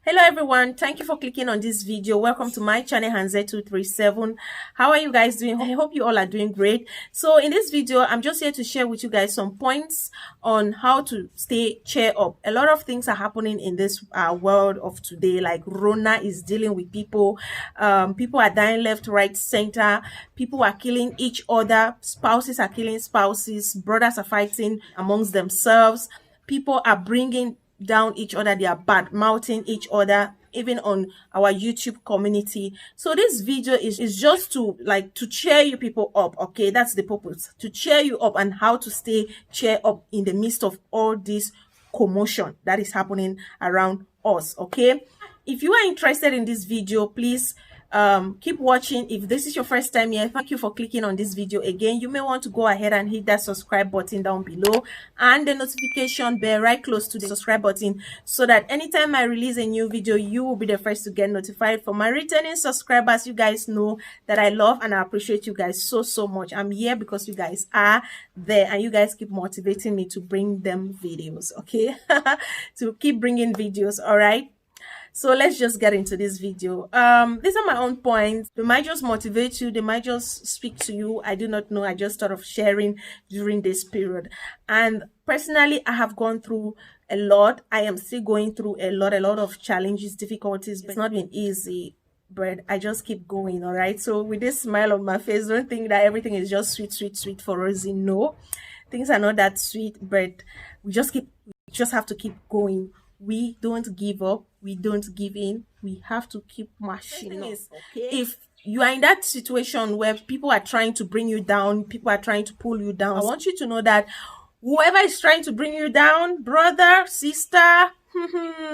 Hello everyone, thank you for clicking on this video. Welcome to my channel Hanze237. How are you guys doing? I hope you all are doing great. So in this video, I'm just here to share with you guys some points on how to stay cheer up. A lot of things are happening in this world of today, like Rona is dealing with people. People are dying left, right, center. People are killing each other. Spouses are killing spouses. Brothers are fighting amongst themselves. People are bringing down each other, they are bad mouthing each other, even on our YouTube community. So this video is just to cheer you people up. Okay, that's the purpose, to cheer you up and how to stay cheer up in the midst of all this commotion that is happening around us. Okay, if you are interested in this video, please keep watching. If this is your first time here, thank you for clicking on this video. Again, you may want to go ahead and hit that subscribe button down below and the notification bell right close to the subscribe button, so that anytime I release a new video, you will be the first to get notified. For my returning subscribers, you guys know that I love and I appreciate you guys so much. I'm here because you guys are there and you guys keep motivating me to bring them videos. Okay, to keep bringing videos. All right, so let's just get into this video. These are my own points. They might just motivate you, they might just speak to you. I do not know. I just thought of sharing during this period. And personally, I have gone through a lot. I am still going through a lot of challenges, difficulties, but it's not been easy. But I just keep going. All right, so with this smile on my face, don't think that everything is just sweet for Rosie. No, things are not that sweet, but we just have to keep going. We don't give up, we don't give in, we have to keep marching on. If you are in that situation where people are trying to bring you down, people are trying to pull you down, I want you to know that whoever is trying to bring you down, brother, sister,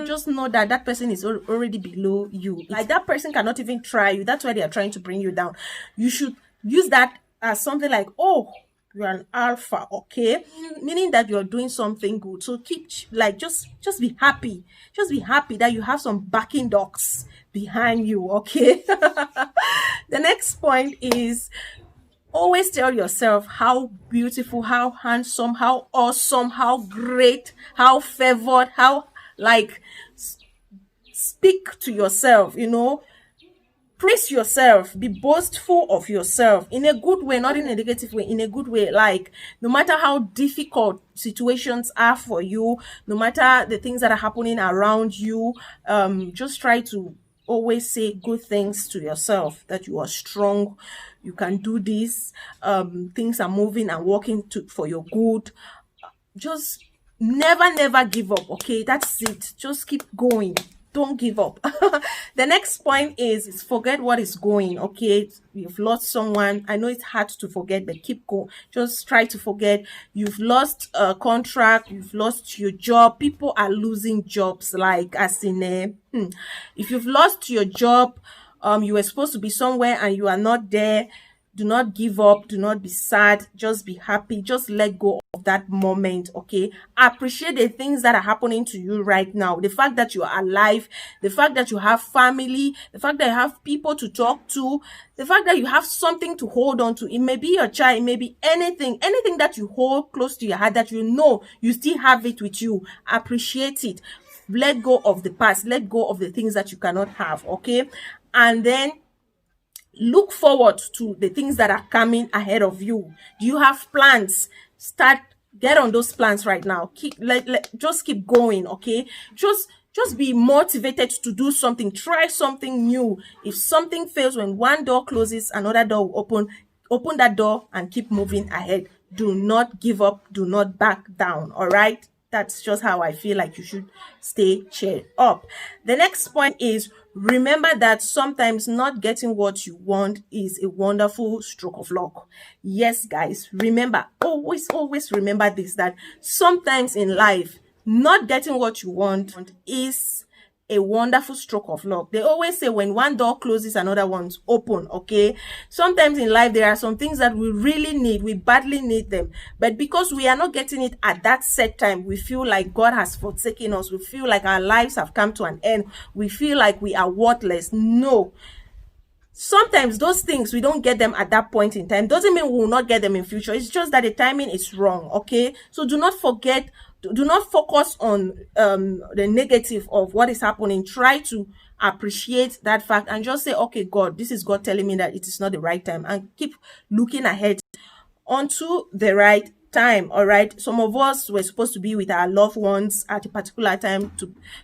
just know that that person is already below you. Like, that person cannot even try you. That's why they are trying to bring you down. You should use that as something like, oh, you're an alpha, okay, meaning that you're doing something good. So keep just be happy, that you have some backing dogs behind you. Okay. The next point is, always tell yourself how beautiful, how handsome, how awesome, how great, how favored, how speak to yourself, you know. Praise yourself, be boastful of yourself in a good way, not in a negative way, in a good way. Like, no matter how difficult situations are for you, no matter the things that are happening around you, just try to always say good things to yourself, that you are strong, you can do this, things are moving and working for your good. Just never give up. Okay, that's it. Just keep going. Don't give up. The next point is forget what is going. Okay, you've lost someone. I know it's hard to forget, but keep going. Just try to forget. You've lost a contract, you've lost your job. People are losing jobs, like as in if you've lost your job, you were supposed to be somewhere and you are not there. Do not give up, do not be sad, just be happy, just let go of that moment. Okay, appreciate the things that are happening to you right now, the fact that you are alive, the fact that you have family, the fact that you have people to talk to, the fact that you have something to hold on to. It may be your child, it may be anything that you hold close to your heart, that you know you still have it with you. Appreciate it. Let go of the past, let go of the things that you cannot have. Okay, and then look forward to the things that are coming ahead of you. Do you have plans? Get on those plans right now. Just keep going. Okay, just be motivated to do something. Try something new. If something fails, when one door closes, another door will open that door and keep moving ahead. Do not give up, do not back down. All right, that's just how I feel like you should stay cheered up. The next point is, remember that sometimes not getting what you want is a wonderful stroke of luck. Yes, guys, remember, always remember this, that sometimes in life, not getting what you want is a wonderful stroke of luck. They always say when one door closes, another one's open. Okay, sometimes in life there are some things that we really need, we badly need them, but because we are not getting it at that set time, we feel like God has forsaken us, we feel like our lives have come to an end, we feel like we are worthless. No, sometimes those things, we don't get them at that point in time, doesn't mean we will not get them in future. It's just that the timing is wrong. Okay, so do not forget Do not focus on the negative of what is happening. Try to appreciate that fact and just say, okay, God, this is God telling me that it is not the right time, and keep looking ahead onto the right time. All right, some of us were supposed to be with our loved ones at a particular time.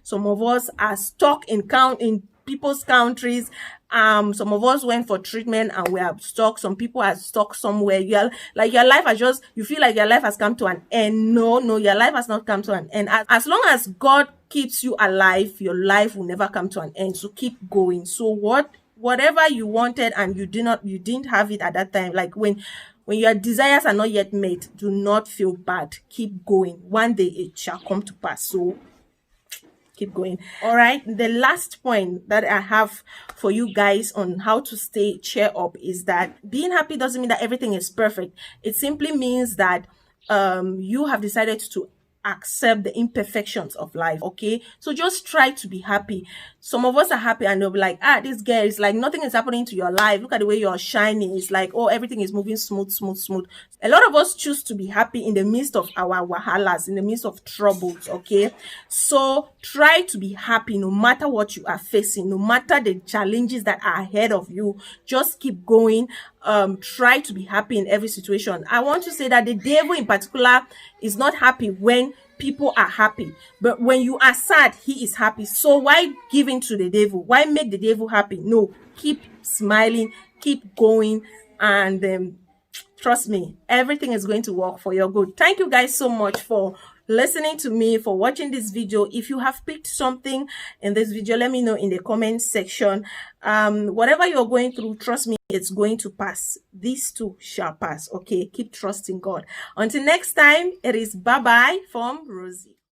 Some of us are stuck in people's countries. Some of us went for treatment and we are stuck. Some people are stuck somewhere. You're like, your life has just, you feel like your life has come to an end. No, your life has not come to an end. As long as God keeps you alive, your life will never come to an end. So keep going. So whatever you wanted and you didn't have it at that time, like when your desires are not yet met, do not feel bad. Keep going. One day it shall come to pass. So keep going. All right, the last point that I have for you guys on how to stay cheer up is that being happy doesn't mean that everything is perfect. It simply means that you have decided to accept the imperfections of life. Okay, so just try to be happy. Some of us are happy and they'll be like, this girl is like, nothing is happening to your life, look at the way you're shining. It's like, oh, everything is moving smooth. A lot of us choose to be happy in the midst of our wahalas, in the midst of troubles. Okay, so try to be happy no matter what you are facing, no matter the challenges that are ahead of you. Just keep going. Try to be happy in every situation. I want to say that the devil in particular is not happy when people are happy, but when you are sad, he is happy. So why give in to the devil? Why make the devil happy? No, keep smiling, keep going, and trust me, everything is going to work for your good. Thank you guys so much for listening to me, for watching this video. If you have picked something in this video, let me know in the comment section. Whatever you're going through, trust me, it's going to pass. These too shall pass. Okay, keep trusting God. Until next time, it is bye-bye from Rosie.